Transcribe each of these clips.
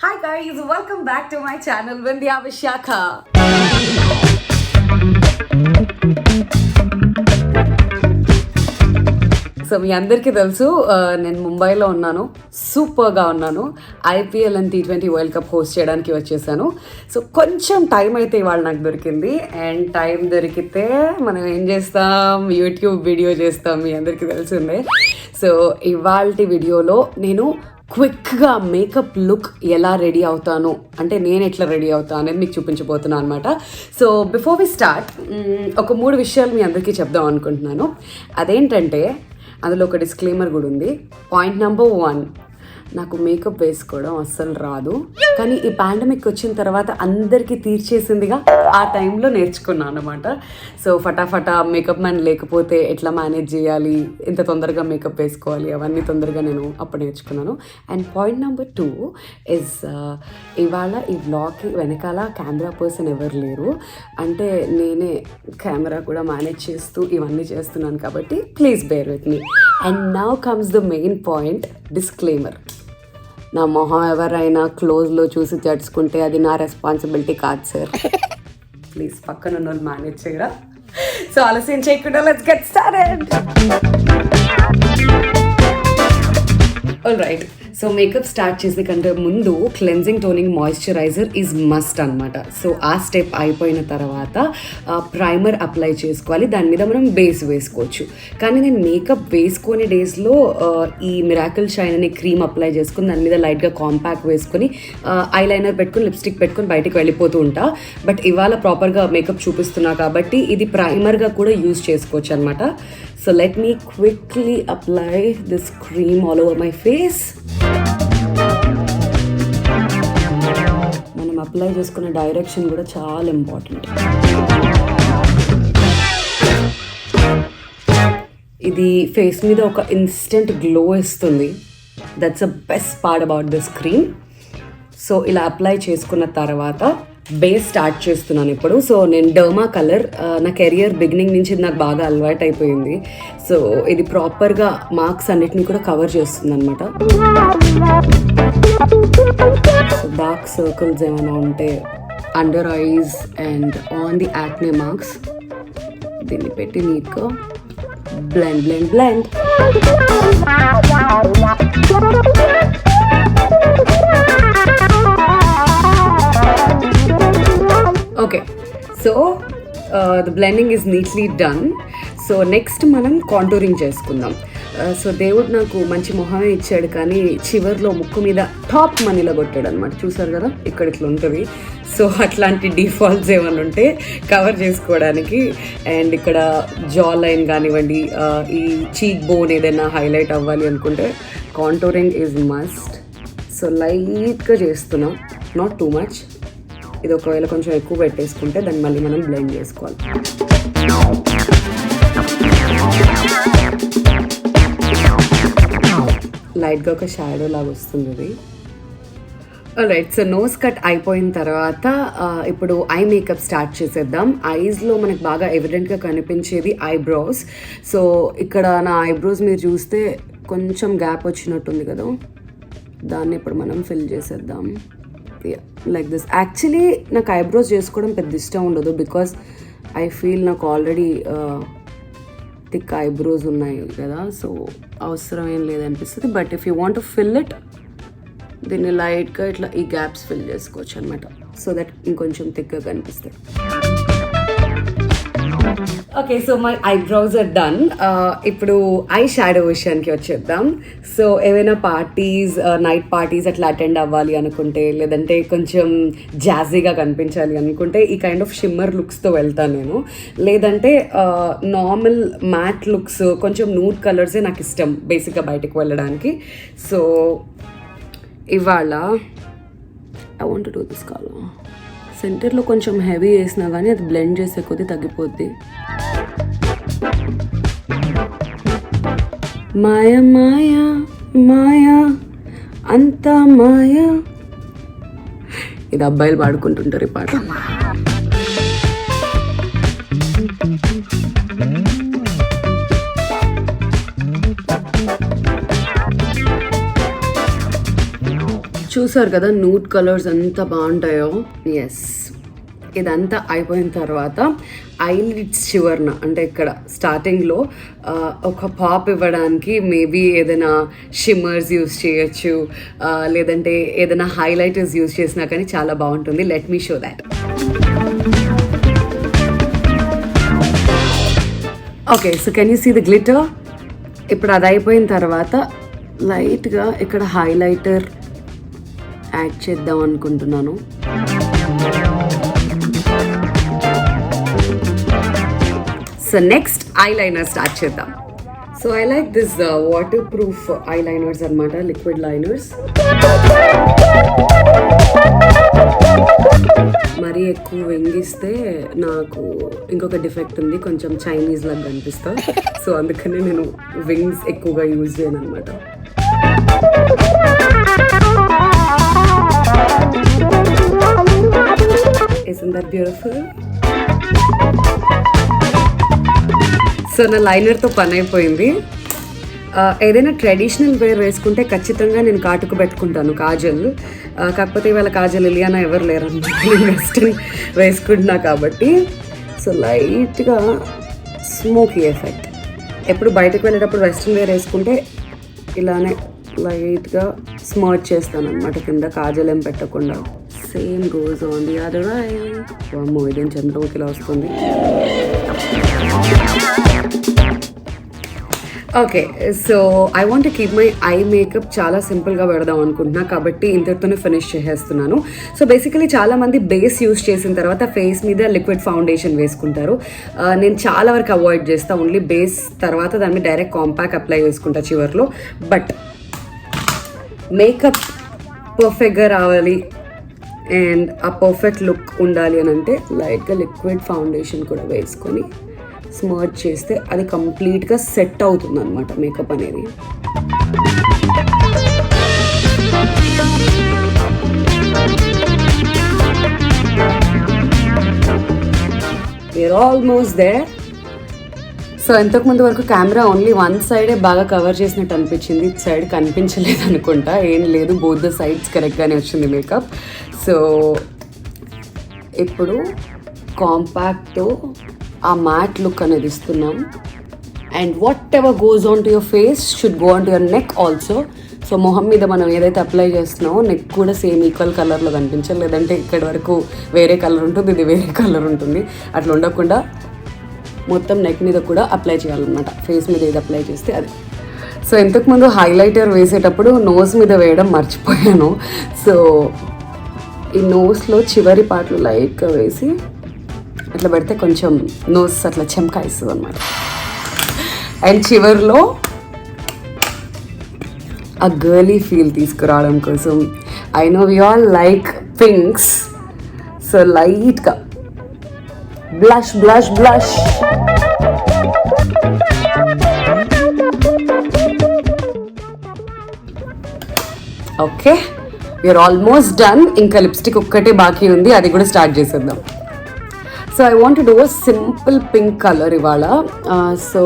Hi guys, welcome back to my channel Vindhya Vishakha. So మీ అందరికీ తెలుసు నేను ముంబైలో ఉన్నాను, సూపర్గా ఉన్నాను. IPL and T20 world cup host చేయడానికి వచ్చేసాను. సో కొంచెం టైం అయితే ఇవాళ నాకు దొరికింది. అండ్ టైం దొరికితే మనం ఏం చేస్తాం, యూట్యూబ్ వీడియో చేస్తాం, మీ అందరికీ తెలిసిందే. సో ఇవాళ వీడియోలో నేను క్విక్గా మేకప్ లుక్ ఎలా రెడీ అవుతాను, అంటే నేను ఎట్లా రెడీ అవుతాను అనేది మీకు చూపించబోతున్నాను అనమాట. సో బిఫోర్ వి స్టార్ట్ ఒక 3 విషయాలు మీ అందరికీ చెప్దాం అనుకుంటున్నాను. అదేంటంటే అందులో ఒక డిస్క్లైమర్ కూడా ఉంది. పాయింట్ నెంబర్ 1, నాకు మేకప్ వేసుకోవడం అస్సలు రాదు, కానీ ఈ పాండమిక్ వచ్చిన తర్వాత అందరికీ తీర్చేసిందిగా ఆ టైంలో నేర్చుకున్నాను అనమాట. సో ఫటాఫటా మేకప్ మ్యాన్ లేకపోతే ఎట్లా మేనేజ్ చేయాలి, ఎంత తొందరగా మేకప్ వేసుకోవాలి, అవన్నీ తొందరగా నేను అప్పుడు నేర్చుకున్నాను. అండ్ పాయింట్ నెంబర్ 2 ఇస్ ఇవాళ ఈ వ్లాగ్కి వెనకాల కెమెరా పర్సన్ ఎవరు లేరు, అంటే నేనే కెమెరా కూడా మేనేజ్ చేస్తూ ఇవన్నీ చేస్తున్నాను కాబట్టి please bear with me. And now comes the main point, disclaimer. నా మొహం ఎవరైనా క్లోజ్లో చూసి జడ్చుకుంటే అది నా రెస్పాన్సిబిలిటీ కాదు సార్. ప్లీజ్ పక్కన ఉన్న వాళ్ళు మేనేజ్ చేయరా. సో ఆలస్యం చేయకుండా let's get started. All right, so makeup start చేసే కంటే ముందు cleansing toning moisturiser is must అనమాట. సో ఆ స్టెప్ అయిపోయిన తర్వాత ప్రైమర్ అప్లై చేసుకోవాలి, దాని మీద మనం బేస్ వేసుకోవచ్చు. కానీ నేను మేకప్ వేసుకునే డేస్లో ఈ మిరాకిల్ షైన్ అనే క్రీమ్ అప్లై చేసుకుని దాని మీద లైట్గా కాంపాక్ట్ వేసుకొని ఐలైనర్ పెట్టుకుని లిప్స్టిక్ పెట్టుకుని బయటికి వెళ్ళిపోతూ ఉంటా. బట్ ఇవాళ ప్రాపర్గా మేకప్ చూపిస్తున్నా కాబట్టి ఇది ప్రైమర్గా కూడా యూజ్ చేసుకోవచ్చు అనమాట. So let me quickly apply this cream all over my face. మనం అప్లై చేసుకున్న డైరెక్షన్ కూడా చాలా ఇంపార్టెంట్. ఇది ఫేస్ మీద ఒక ఇన్స్టెంట్ గ్లో ఇస్తుంది. That's the best part about this cream. So ఇలా అప్లై చేసుకున్న తర్వాత బేస్ స్టార్ట్ చేస్తున్నాను ఇప్పుడు. సో నేను డర్మా కలర్, నా కెరియర్ బిగినింగ్ నుంచి నాకు బాగా అలవాటు అయిపోయింది. సో ఇది ప్రాపర్గా మార్క్స్ అన్నిటినీ కూడా కవర్ చేస్తుంది అనమాట. సో డార్క్ సర్కిల్స్ ఏమైనా ఉంటే under eyes and on the acne marks దీన్ని పెట్టి నీట్గా blend blend blend. Okay, so the blending is neatly done. So next మనం కాంటూరింగ్ చేసుకుందాం. సో దేవుడు నాకు మంచి మొహమే ఇచ్చాడు, కానీ చివర్లో ముక్కు మీద టాప్ మనీలో కొట్టాడు అనమాట. చూసారు కదా, ఇక్కడ ఇట్లా ఉంటుంది. సో అట్లాంటి డిఫాల్ట్స్ ఏమైనా ఉంటే కవర్ చేసుకోవడానికి, అండ్ ఇక్కడ జా లైన్ కానివ్వండి, ఈ చీక్ బోన్ ఏదైనా హైలైట్ అవ్వాలి అనుకుంటే కాంటూరింగ్ ఈజ్ మస్ట్. సో లైట్గా చేస్తున్నాం, నాట్ టూ మచ్. ఇది ఒకవేళ కొంచెం ఎక్కువ పెట్టేసుకుంటే దాన్ని మళ్ళీ మనం బ్లెండ్ చేసుకోవాలి. లైట్గా ఒక షాడో లాగా వస్తుంది ఇది. రైట్, సో నోస్ కట్ అయిపోయిన తర్వాత ఇప్పుడు ఐ మేకప్ స్టార్ట్ చేసేద్దాం. ఐస్లో మనకు బాగా ఎవిడెంట్గా కనిపించేది ఐబ్రోస్. సో ఇక్కడ నా ఐబ్రోస్ మీరు చూస్తే కొంచెం గ్యాప్ వచ్చినట్టుంది కదా, దాన్ని ఇప్పుడు మనం ఫిల్ చేసేద్దాం లైక్ దిస్. యాక్చువల్లీ నాకు ఐబ్రోస్ చేసుకోవడం పెద్ద ఇష్టం ఉండదు, బికాస్ ఐ ఫీల్ నాకు ఆల్రెడీ థిక్ ఐబ్రోస్ ఉన్నాయి కదా, సో అవసరం ఏం లేదనిపిస్తుంది. But if you want to fill it, దీన్ని లైట్గా ఇట్లా ఈ గ్యాప్స్ ఫిల్ చేసుకోవచ్చు అనమాట, సో దట్ ఇంకొంచెం థిక్గా కనిపిస్తాయి. Okay, so my eyebrows are done. ఇప్పుడు ఐ షాడో విషయానికి వచ్చేద్దాం. సో ఏవైనా పార్టీస్, నైట్ పార్టీస్ అట్లా అటెండ్ అవ్వాలి అనుకుంటే, లేదంటే కొంచెం జాజీగా కనిపించాలి అనుకుంటే ఈ కైండ్ ఆఫ్ షిమ్మర్ లుక్స్తో వెళ్తాను నేను. లేదంటే నార్మల్ మ్యాట్ లుక్స్, కొంచెం నూడ్ కలర్సే నాకు ఇష్టం బేసిక్గా బయటకు వెళ్ళడానికి. సో ఇవాళ I want to do this colour. సెంటర్లో కొంచెం హెవీ వేసినా కానీ అది బ్లెండ్ చేసే కొద్దీ తగ్గిపోద్ది. మాయా మాయా మాయా అంతా మాయా, ఇది అబ్బాయిలు పాడుకుంటుంటారు ఈ పాట. చూసారు కదా నూడ్ కలర్స్ ఎంత బాగుంటాయో. ఎస్, ఇదంతా అయిపోయిన తర్వాత ఐలిడ్స్ చివర్న అంటే ఇక్కడ స్టార్టింగ్లో ఒక పాప్ ఇవ్వడానికి మేబీ ఏదైనా షిమ్మర్స్ యూస్ చేయొచ్చు, లేదంటే ఏదైనా హైలైటర్స్ యూస్ చేసినా కానీ చాలా బాగుంటుంది. Let me show that. Okay, so can you see the glitter? ఇప్పుడు అది అయిపోయిన తర్వాత లైట్గా ఇక్కడ హైలైటర్ యాడ్ చేద్దాం అనుకుంటున్నాను. సో నెక్స్ట్ ఐలైనర్ స్టార్ట్ చేద్దాం. So I like this water proof eyeliners అనమాట, లిక్విడ్ లైనర్స్. మరీ ఎక్కువ వెంగిస్తే నాకు ఇంకొక డిఫెక్ట్ ఉంది, కొంచెం చైనీస్ లాగా కనిపిస్తా. సో అందుకనే నేను వింగ్స్ ఎక్కువగా యూజ్ చేయను అనమాట. Isn't that beautiful? సో నా లైనర్తో పని అయిపోయింది. ఏదైనా ట్రెడిషనల్ వేర్ వేసుకుంటే ఖచ్చితంగా నేను కాటుకు పెట్టుకుంటాను కాజల్. కాకపోతే ఇవాళ కాజల్ ఇలియానా ఎవరు లేరన్నమాట, నేను వెస్ట్రన్ వేసుకుంటున్నా కాబట్టి. సో లైట్గా స్మోకీ ఎఫెక్ట్. ఎప్పుడు బయటకు వెళ్ళేటప్పుడు వెస్ట్రన్ వేర్ వేసుకుంటే ఇలానే లైట్గా స్మర్చ్ చేస్తాను అనమాట కింద, కాజల్ ఏం పెట్టకుండా. Same goes on the other I. అమ్మో, ఇదేం చంద్రముఖిలా వస్తుంది. Okay, so I want keep my eye makeup చాలా సింపుల్గా పెడదాం అనుకుంటున్నా కాబట్టి ఇంతటితోనే ఫినిష్ చేసేస్తున్నాను. సో బేసికలీ చాలామంది బేస్ యూస్ చేసిన తర్వాత ఫేస్ మీద లిక్విడ్ ఫౌండేషన్ వేసుకుంటారు. నేను చాలా వరకు అవాయిడ్ చేస్తాను, ఓన్లీ బేస్ తర్వాత దాన్ని డైరెక్ట్ కాంపాక్ట్ అప్లై చేసుకుంటా చివర్లో. బట్ మేకప్ పర్ఫెక్ట్గా రావాలి అండ్ ఆ పర్ఫెక్ట్ లుక్ ఉండాలి అని అంటే లైట్గా లిక్విడ్ ఫౌండేషన్ కూడా వేసుకొని స్మర్చ్ చేస్తే అది కంప్లీట్గా సెట్ అవుతుంది అనమాట మేకప్ అనేది. We are almost there. సో ఇంతకుముందు వరకు కెమెరా ఓన్లీ వన్ సైడే బాగా కవర్ చేసినట్టు అనిపించింది, ఇటు సైడ్ కనిపించలేదు అనుకుంటా. ఏం లేదు, బోత్ ద సైడ్స్ కరెక్ట్గానే వచ్చింది మేకప్. సో ఇప్పుడు కాంపాక్ట్తో ఆ మ్యాట్ లుక్ అనేది ఇస్తున్నాం. And what ever goes on to your face should go on to your neck also. So మొహం మీద మనం ఏదైతే అప్లై చేస్తున్నామో నెక్ కూడా సేమ్ ఈక్వల్ కలర్లో కనిపించాలి, లేదంటే ఇక్కడి వరకు వేరే కలర్ ఉంటుంది, ఇది వేరే కలర్ ఉంటుంది. అట్లా ఉండకుండా మొత్తం నెక్ మీద కూడా అప్లై చేయాలన్నమాట. ఫేస్ మీద ఏది అప్లై చేస్తే అది. సో ఇంతకుముందు హైలైటర్ వేసేటప్పుడు నోస్ మీద వేయడం మర్చిపోయాను. సో ఈ నోస్లో చివరి పాటలు లైట్గా వేసి అట్లా పెడితే కొంచెం నోస్ అట్లా చెమకాయిస్తుంది అనమాట. అండ్ చివరిలో ఆ గర్లీ ఫీల్ తీసుకురావడం కోసం I know we all like pinks, so లైట్గా blush blush blush. Okay, we're almost done. ఇంకా లిప్స్టిక్ ఒక్కటే బాకీ ఉంది, అది కూడా స్టార్ట్ చేసేద్దాం. So I want to do a simple pink colour ఇవాళ. సో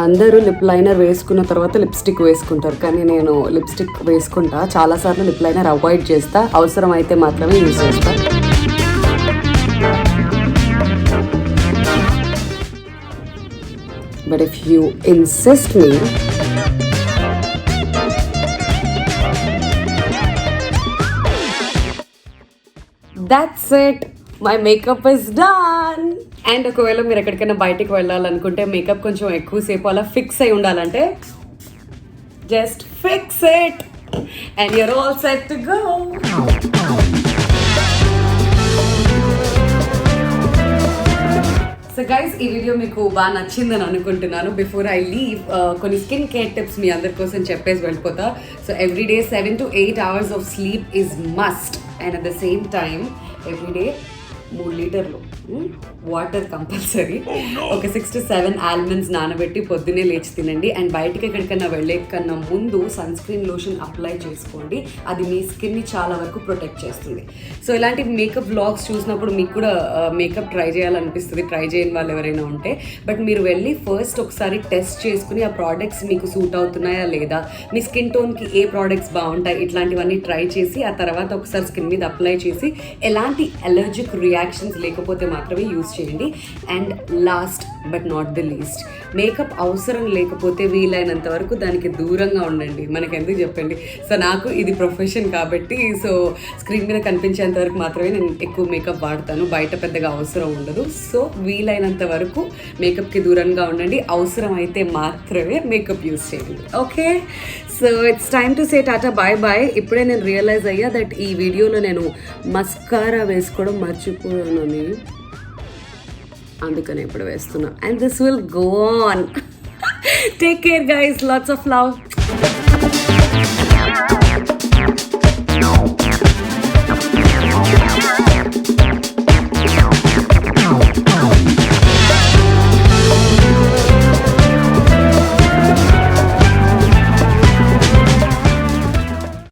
అందరూ లిప్ లైనర్ వేసుకున్న తర్వాత లిప్స్టిక్ వేసుకుంటారు, కానీ నేను లిప్స్టిక్ వేసుకుంటా. చాలాసార్లు లిప్ లైనర్ అవాయిడ్ చేస్తా, అవసరం అయితే మాత్రమే యూజ్ చేస్తా. But if you insist me, that's it. My makeup is done. And ఒకవేళ మీరు ఎక్కడికైనా బయటికి వెళ్ళాలనుకుంటే మేకప్ కొంచెం ఎక్కువసేపు అలా ఫిక్స్ అయి ఉండాలంటే just fix it and you're all set to go. So guys, ఈ వీడియో మీకు బాగా నచ్చిందని అనుకుంటున్నాను. బిఫోర్ ఐ లీవ్ కొన్ని స్కిన్ కేర్ టిప్స్ మీ అందరి కోసం చెప్పేసి వెళ్ళిపోతా. So everyday 7 to 8 hours of sleep is must. And at the same time everyday 3 లీటర్లు వాటర్ కంపల్సరీ. ఒక 6 to 7 ఆల్మండ్స్ నానబెట్టి పొద్దునే లేచి తినండి. అండ్ బయటికి ఎక్కడికన్నా వెళ్ళే కన్నా ముందు సన్ స్క్రీన్ లోషన్ అప్లై చేసుకోండి. అది మీ స్కిన్ని చాలా వరకు ప్రొటెక్ట్ చేస్తుంది. సో ఇలాంటి మేకప్ వ్లాగ్స్ చూసినప్పుడు మీకు కూడా మేకప్ ట్రై చేయాలనిపిస్తుంది, ట్రై చేయని వాళ్ళు ఎవరైనా ఉంటే. బట్ మీరు వెళ్ళి ఫస్ట్ ఒకసారి టెస్ట్ చేసుకుని ఆ ప్రోడక్ట్స్ మీకు సూట్ అవుతున్నాయా లేదా, మీ స్కిన్ టోన్కి ఏ ప్రోడక్ట్స్ బాగుంటాయి, ఇట్లాంటివన్నీ ట్రై చేసి ఆ తర్వాత ఒకసారి స్కిన్ మీద అప్లై చేసి ఎలాంటి అలర్జిక్ రియాక్షన్స్ లేకపోతే మాత్రమే యూజ్ చేయండి. And last but not the least, makeup అవసరం లేకపోతే వీలైనంత వరకు దానికి దూరంగా ఉండండి. మనకి ఎందుకు చెప్పండి. సో నాకు ఇది ప్రొఫెషన్ కాబట్టి సో స్క్రీన్ మీద కనిపించేంత వరకు మాత్రమే నేను ఎక్కువ మేకప్ వాడతాను, బయట పెద్దగా అవసరం ఉండదు. సో వీలైనంత వరకు మేకప్కి దూరంగా ఉండండి, అవసరం అయితే మాత్రమే మేకప్ యూజ్ చేయండి. Okay, so it's time to say tata bye bye. ఇప్పుడే నేను రియలైజ్ అయ్యా దట్ ఈ వీడియోలో నేను మస్కారా వేసుకోవడం మర్చిపోయానని, అందుకనే ఇప్పుడు వేస్తున్నా. And this will go on. Take care guys, lots of love.